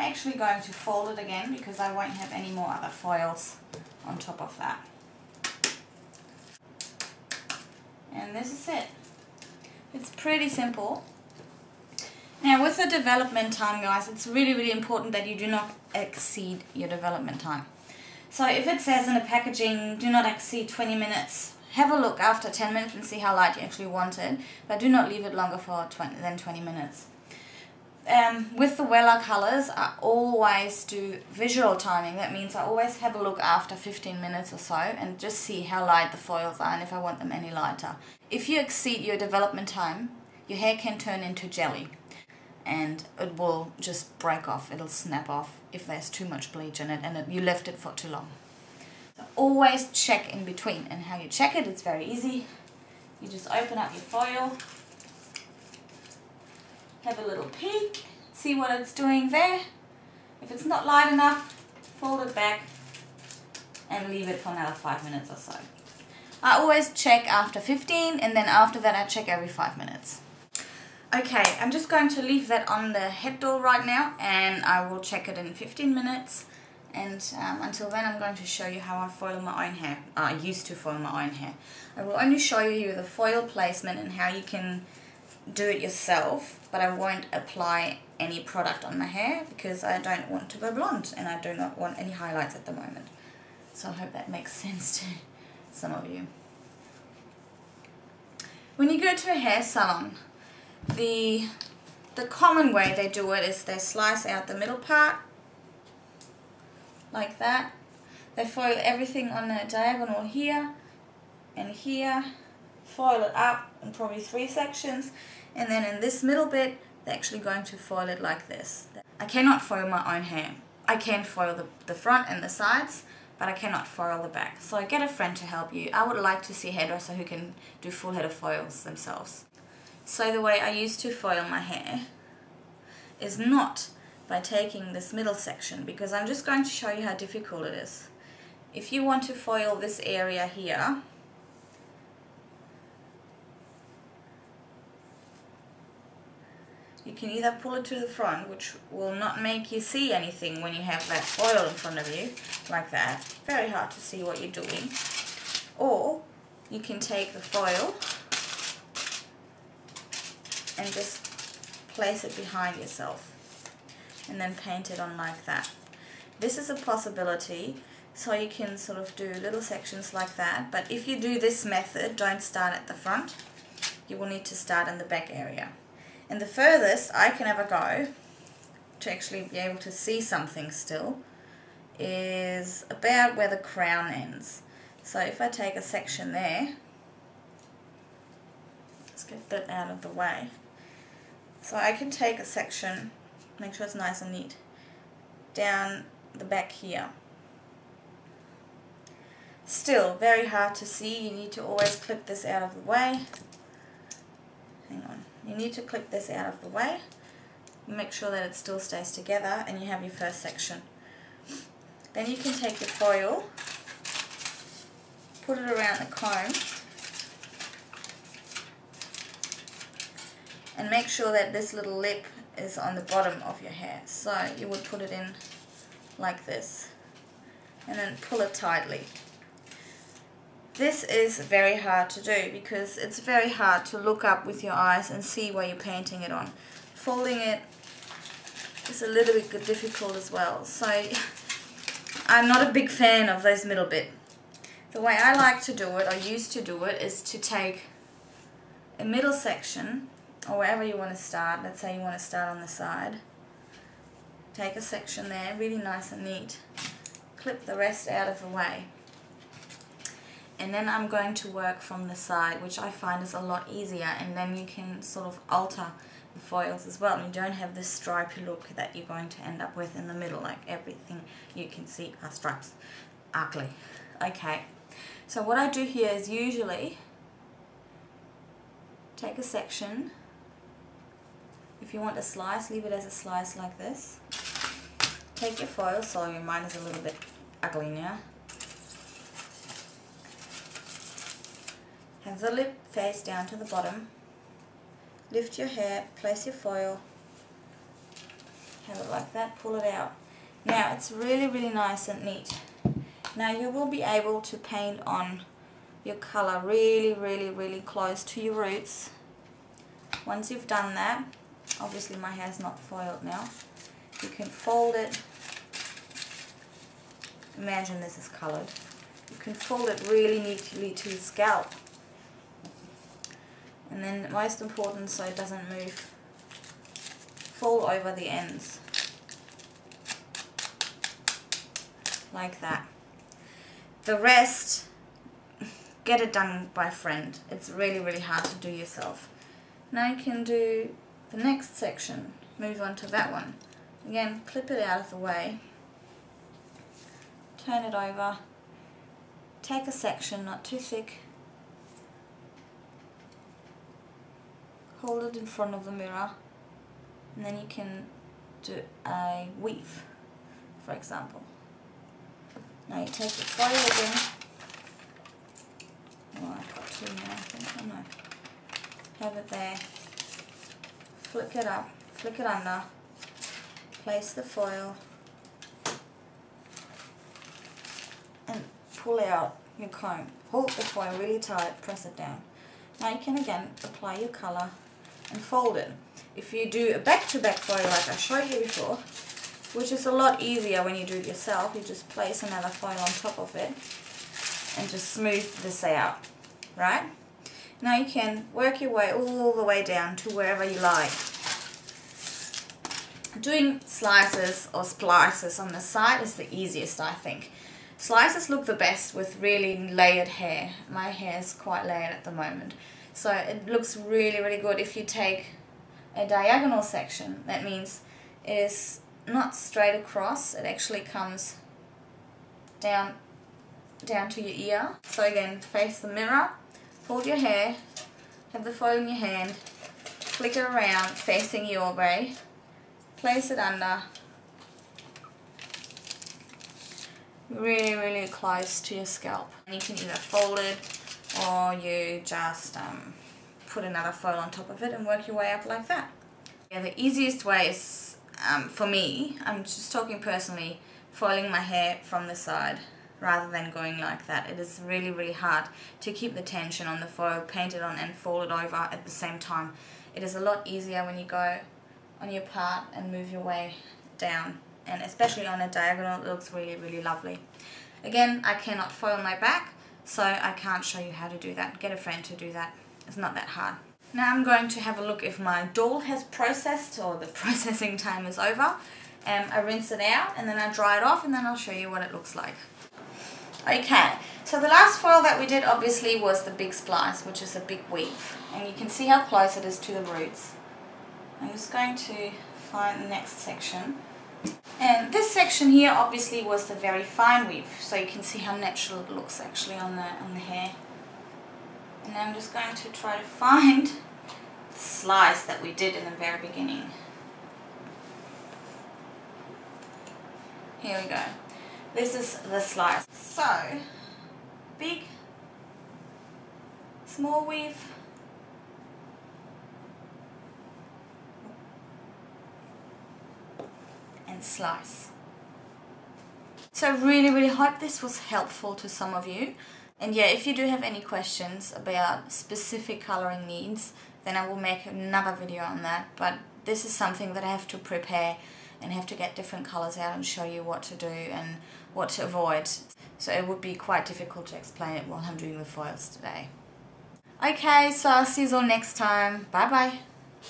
actually going to fold it again because I won't have any more other foils on top of that. And this is it. It's pretty simple. Now with the development time, guys, it's really, really important that you do not exceed your development time. So if it says in the packaging, do not exceed 20 minutes, have a look after 10 minutes and see how light you actually want it, but do not leave it longer for than 20 minutes. With the Wella colors, I always do visual timing. That means I always have a look after 15 minutes or so and just see how light the foils are and if I want them any lighter. If you exceed your development time, your hair can turn into jelly and it will just break off. It'll snap off if there's too much bleach in it and you left it for too long. So always check in between, and how you check it, it's very easy. You just open up your foil, have a little peek, see what it's doing there. If it's not light enough, fold it back and leave it for another 5 minutes or so. I always check after 15 and then after that I check every 5 minutes. Okay, I'm just going to leave that on the head doll right now and I will check it in 15 minutes. And until then I'm going to show you how I foil my own hair. I used to foil my own hair. I will only show you the foil placement and how you can do it yourself, but I won't apply any product on my hair because I don't want to go blonde and I do not want any highlights at the moment. So I hope that makes sense to some of you. When you go to a hair salon, the common way they do it is they slice out the middle part like that. They foil everything on the diagonal here and here, foil it up in probably 3 sections, and then in this middle bit they're actually going to foil it like this. I cannot foil my own hair. I can foil the front and the sides, but I cannot foil the back. So get a friend to help you. I would like to see a hairdresser who can do full head of foils themselves. So the way I used to foil my hair is not by taking this middle section, because I'm just going to show you how difficult it is. If you want to foil this area here, you can either pull it to the front, which will not make you see anything when you have that foil in front of you, like that. Very hard to see what you're doing. Or you can take the foil and just place it behind yourself and then paint it on like that. This is a possibility, so you can sort of do little sections like that, but if you do this method, don't start at the front. You will need to start in the back area. And the furthest I can ever go to actually be able to see something still is about where the crown ends. So if I take a section there, let's get that out of the way. So I can take a section, make sure it's nice and neat, down the back here. Still very hard to see. You need to always clip this out of the way. Hang on. You need to clip this out of the way. Make sure that it still stays together and you have your first section. Then you can take your foil, put it around the comb, and make sure that this little lip is on the bottom of your hair. So you would put it in like this and then pull it tightly. This is very hard to do because it's very hard to look up with your eyes and see where you're painting it on. Folding it is a little bit difficult as well. So I'm not a big fan of those middle bit. The way I like to do it, or used to do it, is to take a middle section, or wherever you want to start. Let's say you want to start on the side. Take a section there, really nice and neat. Clip the rest out of the way. And then I'm going to work from the side, which I find is a lot easier, and then you can sort of alter the foils as well. You don't have this stripy look that you're going to end up with in the middle, like everything you can see are stripes. Ugly. Okay, so what I do here is usually take a section. If you want a slice, leave it as a slice like this. Take your foil, sorry, mine is a little bit ugly now. Have the lip face down to the bottom. Lift your hair, place your foil, have it like that, pull it out. Now it's really, really nice and neat. Now you will be able to paint on your color really, really, really close to your roots. Once you've done that, obviously my hair's not foiled now, you can fold it. Imagine this is colored. You can fold it really neatly to your scalp. And then most important, so it doesn't move, fold over the ends. Like that. The rest, get it done by a friend. It's really, really hard to do yourself. Now you can do the next section. Move on to that one. Again, clip it out of the way. Turn it over. Take a section, not too thick. Hold it in front of the mirror. And then you can do a weave, for example. Now you take the foil again. Oh, I've got two now, I think. Oh no. Have it there. Flick it up, flick it under. Place the foil. And pull out your comb. Hold the foil really tight, press it down. Now you can again apply your colour and fold it. If you do a back-to-back foil like I showed you before, which is a lot easier when you do it yourself, you just place another foil on top of it and just smooth this out, right? Now you can work your way all the way down to wherever you like. Doing slices or splices on the side is the easiest, I think. Slices look the best with really layered hair. My hair is quite layered at the moment. So it looks really, really good. If you take a diagonal section, that means it is not straight across, it actually comes down to your ear. So again, face the mirror, hold your hair, have the foil in your hand, flick it around facing your way, place it under, really, really close to your scalp. And you can either fold it or you just put another foil on top of it and work your way up like that. Yeah, the easiest way is, for me, I'm just talking personally, foiling my hair from the side rather than going like that. It is really, really hard to keep the tension on the foil, paint it on and fold it over at the same time. It is a lot easier when you go on your part and move your way down, and especially on a diagonal it looks really, really lovely. Again, I cannot foil my back, so I can't show you how to do that. Get a friend to do that. It's not that hard. Now I'm going to have a look if my doll has processed or the processing time is over. I rinse it out and then I dry it off and then I'll show you what it looks like. Okay, so the last foil that we did obviously was the big splice, which is a big weave. And you can see how close it is to the roots. I'm just going to find the next section. And this section here obviously was the very fine weave, so you can see how natural it looks actually on the hair. And I'm just going to try to find the slice that we did in the very beginning. Here we go. This is the slice. So, big, small weave, and slice. So I really, really hope this was helpful to some of you. And yeah, if you do have any questions about specific colouring needs, then I will make another video on that. But this is something that I have to prepare and have to get different colours out and show you what to do and what to avoid. So it would be quite difficult to explain it while I'm doing the foils today. Okay, so I'll see you all next time. Bye bye.